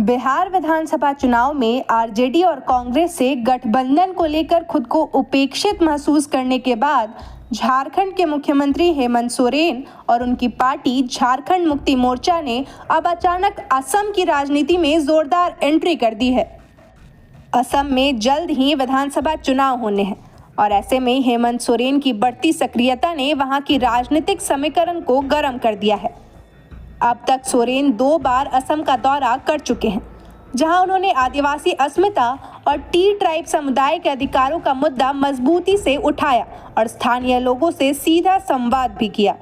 बिहार विधानसभा चुनाव में आरजेडी और कांग्रेस से गठबंधन को लेकर खुद को उपेक्षित महसूस करने के बाद झारखंड के मुख्यमंत्री हेमंत सोरेन और उनकी पार्टी झारखंड मुक्ति मोर्चा ने अब अचानक असम की राजनीति में जोरदार एंट्री कर दी है। असम में जल्द ही विधानसभा चुनाव होने हैं और ऐसे में हेमंत सोरेन की बढ़ती सक्रियता ने वहां की राजनीतिक समीकरण को गर्म कर दिया है। अब तक सोरेन 2 बार असम का दौरा कर चुके हैं, जहां उन्होंने आदिवासी अस्मिता और टी ट्राइब समुदाय के अधिकारों का मुद्दा मजबूती से उठाया और स्थानीय लोगों से सीधा संवाद भी किया।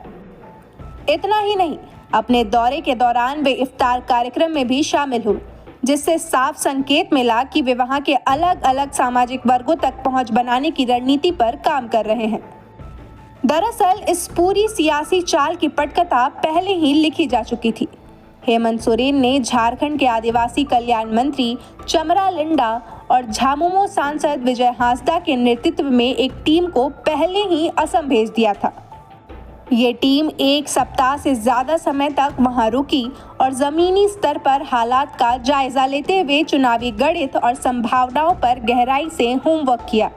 इतना ही नहीं, अपने दौरे के दौरान वे इफ्तार कार्यक्रम में भी शामिल हुए, जिससे साफ संकेत मिला कि वे वहां के अलग अलग सामाजिक वर्गों तक पहुंच बनाने की रणनीति पर काम कर रहे हैं। दरअसल इस पूरी सियासी चाल की पटकथा पहले ही लिखी जा चुकी थी। हेमंत सोरेन ने झारखंड के आदिवासी कल्याण मंत्री चमरा लिंडा और झामुमो सांसद विजय हांसदा के नेतृत्व में एक टीम को पहले ही असम भेज दिया था। ये टीम 1 सप्ताह से ज्यादा समय तक वहां रुकी और जमीनी स्तर पर हालात का जायजा लेते हुए चुनावी गणित और संभावनाओं पर गहराई से होमवर्क किया।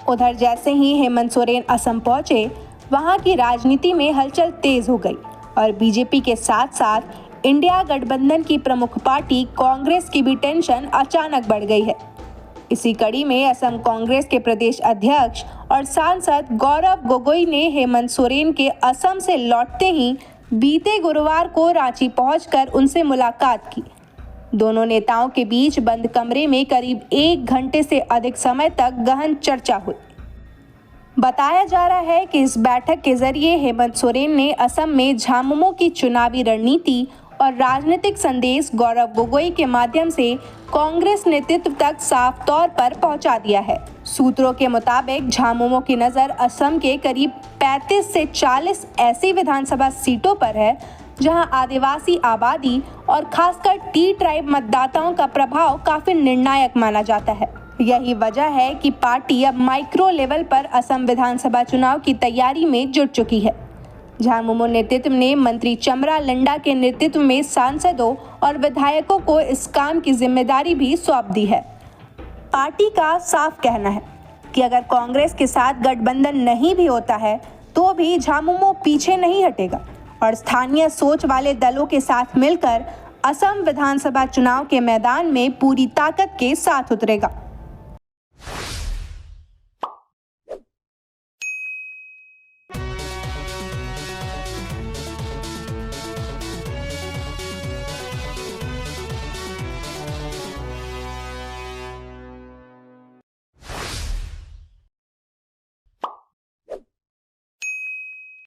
उधर जैसे ही हेमंत सोरेन असम पहुंचे, वहां की राजनीति में हलचल तेज हो गई और बीजेपी के साथ साथ इंडिया गठबंधन की प्रमुख पार्टी कांग्रेस की भी टेंशन अचानक बढ़ गई है। इसी कड़ी में असम कांग्रेस के प्रदेश अध्यक्ष और सांसद गौरव गोगोई ने हेमंत सोरेन के असम से लौटते ही बीते गुरुवार को रांची पहुंचकर उनसे मुलाकात की। दोनों नेताओं के बीच बंद कमरे में करीब 1 घंटे से अधिक समय तक गहन चर्चा हुई। बताया जा रहा है कि इस बैठक के जरिए हेमंत सोरेन ने असम में झामुमो की चुनावी रणनीति और राजनीतिक संदेश गौरव गोगोई के माध्यम से कांग्रेस नेतृत्व तक साफ तौर पर पहुंचा दिया है। सूत्रों के मुताबिक झामुमो की नज़र असम के करीब 35 से 40 ऐसी विधानसभा सीटों पर है जहां आदिवासी आबादी और खासकर टी ट्राइब मतदाताओं का प्रभाव काफी निर्णायक माना जाता है। यही वजह है कि पार्टी अब माइक्रो लेवल पर असम विधानसभा चुनाव की तैयारी में जुट चुकी है। झामुमो नेतृत्व ने मंत्री चमरा लिंडा के नेतृत्व में सांसदों और विधायकों को इस काम की जिम्मेदारी भी सौंप दी है। पार्टी का साफ कहना है कि अगर कांग्रेस के साथ गठबंधन नहीं भी होता है तो भी झामुमो पीछे नहीं हटेगा और स्थानीय सोच वाले दलों के साथ मिलकर असम विधानसभा चुनाव के मैदान में पूरी ताकत के साथ उतरेगा।